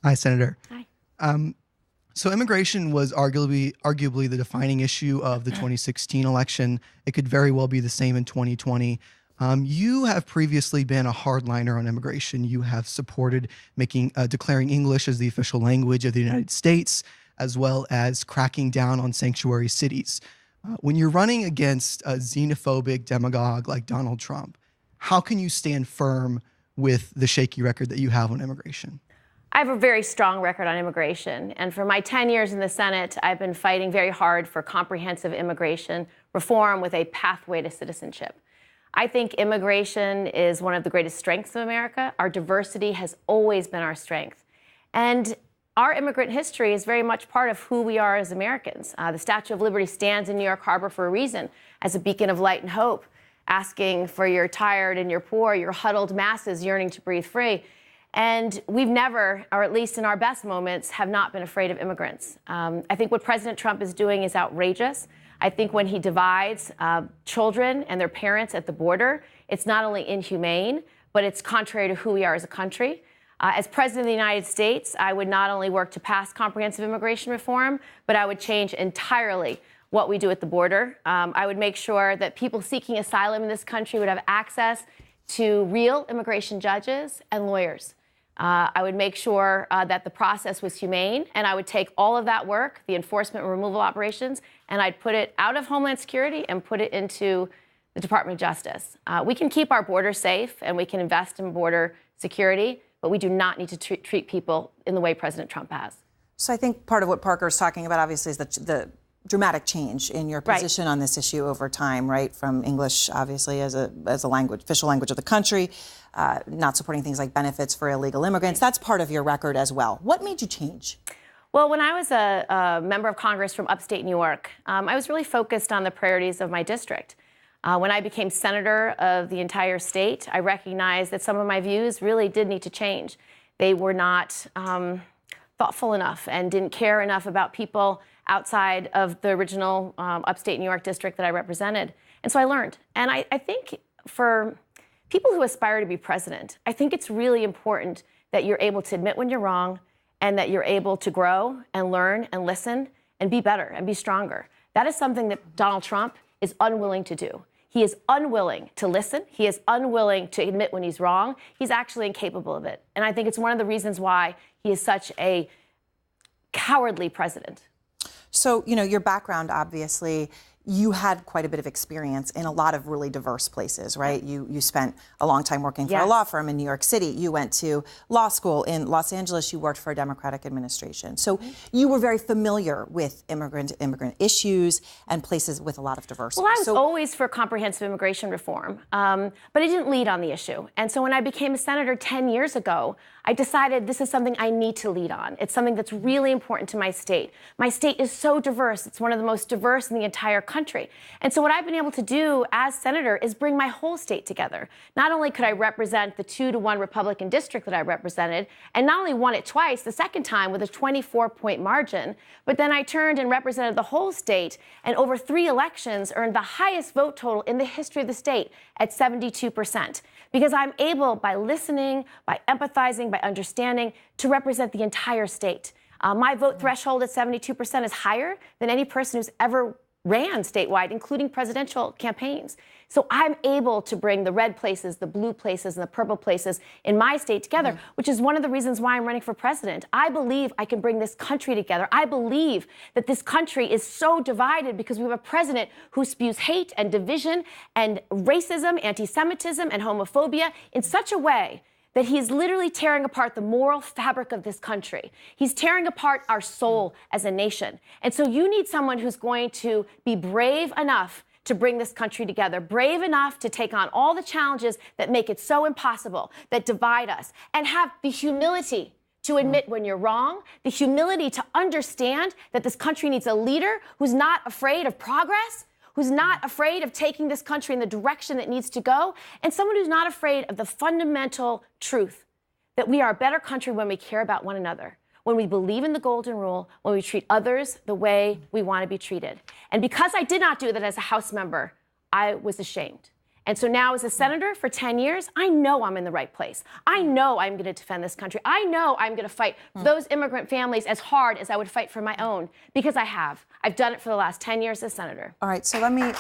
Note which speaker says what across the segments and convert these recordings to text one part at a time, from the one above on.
Speaker 1: Hi, Senator.
Speaker 2: Hi.
Speaker 1: So immigration was arguably the defining issue of the 2016 election. It could very well be the same in 2020. You have previously been a hardliner on immigration. You have supported declaring English as the official language of the United States, as well as cracking down on sanctuary cities. When you're running against a xenophobic demagogue like Donald Trump, how can you stand firm with the shaky record that you have on immigration?
Speaker 2: I have a very strong record on immigration, and for my 10 years in the Senate, I've been fighting very hard for comprehensive immigration reform with a pathway to citizenship. I think immigration is one of the greatest strengths of America. Our diversity has always been our strength. And our immigrant history is very much part of who we are as Americans. The Statue of Liberty stands in New York Harbor for a reason, as a beacon of light and hope, asking for your tired and your poor, your huddled masses yearning to breathe free. And we've never, or at least in our best moments, have not been afraid of immigrants. I think what President Trump is doing is outrageous. I think when he divides children and their parents at the border, it's not only inhumane, but it's contrary to who we are as a country. As President of the United States, I would not only work to pass comprehensive immigration reform, but I would change entirely what we do at the border. I would make sure that people seeking asylum in this country would have access to real immigration judges and lawyers. I would make sure that the process was humane, and I would take all of that work, the enforcement and removal operations, and I'd put it out of Homeland Security and put it into the Department of Justice. We can keep our border safe and we can invest in border security, but we do not need to treat people in the way President Trump has.
Speaker 3: So I think part of what Parker's talking about, obviously, is the dramatic change in your position on this issue over time, right? From English, obviously, as a language, official language of the country, not supporting things like benefits for illegal immigrants. That's part of your record as well. What made you change?
Speaker 2: Well, when I was a member of Congress from upstate New York, I was really focused on the priorities of my district. When I became senator of the entire state, I recognized that some of my views really did need to change. They were not thoughtful enough and didn't care enough about people outside of the original upstate New York district that I represented. And so I learned. And I think for people who aspire to be president, I think it's really important that you're able to admit when you're wrong and that you're able to grow and learn and listen and be better and be stronger. That is something that Donald Trump is unwilling to do. He is unwilling to listen. He is unwilling to admit when he's wrong. He's actually incapable of it. And I think it's one of the reasons why he is such a cowardly president.
Speaker 3: So, you know, your background, obviously, you had quite a bit of experience in a lot of really diverse places, right? You spent a long time working for a law firm in New York City. You went to law school in Los Angeles. You worked for a Democratic administration. So you were very familiar with immigrant issues and places with a lot of diversity.
Speaker 2: Well, I was always for comprehensive immigration reform, but I didn't lead on the issue. And so when I became a senator 10 years ago, I decided this is something I need to lead on. It's something that's really important to my state. My state is so diverse. It's one of the most diverse in the entire country. And so what I've been able to do as senator is bring my whole state together. Not only could I represent the 2-to-1 Republican district that I represented, and not only won it twice, the second time with a 24-point margin, but then I turned and represented the whole state, and over 3 elections earned the highest vote total in the history of the state at 72%. Because I'm able, by listening, by empathizing, by understanding, to represent the entire state. My vote threshold at 72% is higher than any person who's ever ran statewide, including presidential campaigns. So I'm able to bring the red places, the blue places, and the purple places in my state together, which is one of the reasons why I'm running for president. I believe I can bring this country together. I believe that this country is so divided because we have a president who spews hate and division and racism, anti-Semitism, and homophobia in such a way that he's literally tearing apart the moral fabric of this country. He's tearing apart our soul as a nation. And so you need someone who's going to be brave enough to bring this country together, brave enough to take on all the challenges that make it so impossible, that divide us, and have the humility to admit when you're wrong, the humility to understand that this country needs a leader who's not afraid of progress, who's not afraid of taking this country in the direction it needs to go, and someone who's not afraid of the fundamental truth that we are a better country when we care about one another, when we believe in the golden rule, when we treat others the way we want to be treated. And because I did not do that as a House member, I was ashamed. And so now as a senator for 10 years, I know I'm in the right place. I know I'm going to defend this country. I know I'm going to fight for those immigrant families as hard as I would fight for my own, because I have. I've done it for the last 10 years as senator.
Speaker 3: All right, so let me...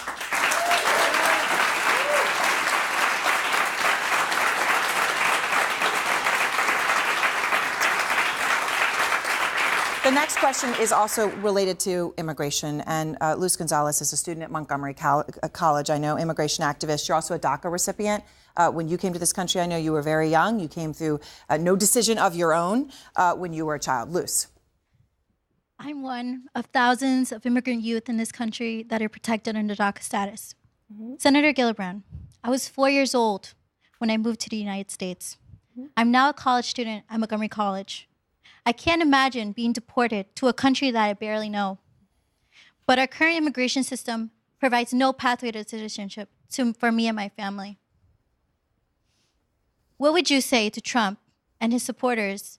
Speaker 3: The next question is also related to immigration, and Luz Gonzalez is a student at Montgomery College. I know, immigration activist. You're also a DACA recipient. When you came to this country, I know you were very young. You came through no decision of your own when you were a child. Luz.
Speaker 4: I'm one of thousands of immigrant youth in this country that are protected under DACA status. Senator Gillibrand, I was 4 years old when I moved to the United States. I'm now a college student at Montgomery College. I can't imagine being deported to a country that I barely know. But our current immigration system provides no pathway to citizenship for me and my family. What would you say to Trump and his supporters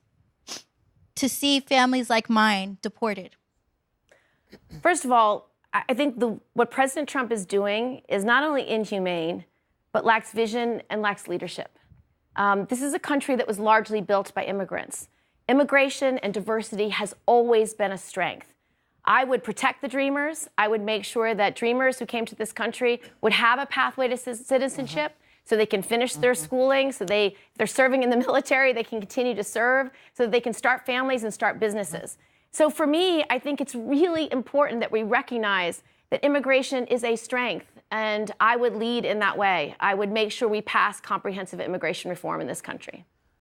Speaker 4: to see families like mine deported?
Speaker 2: First of all, I think what President Trump is doing is not only inhumane, but lacks vision and lacks leadership. This is a country that was largely built by immigrants. Immigration and diversity has always been a strength. I would protect the Dreamers. I would make sure that Dreamers who came to this country would have a pathway to citizenship so they can finish their schooling, so if they're serving in the military, they can continue to serve, so that they can start families and start businesses. So for me, I think it's really important that we recognize that immigration is a strength, and I would lead in that way. I would make sure we pass comprehensive immigration reform in this country.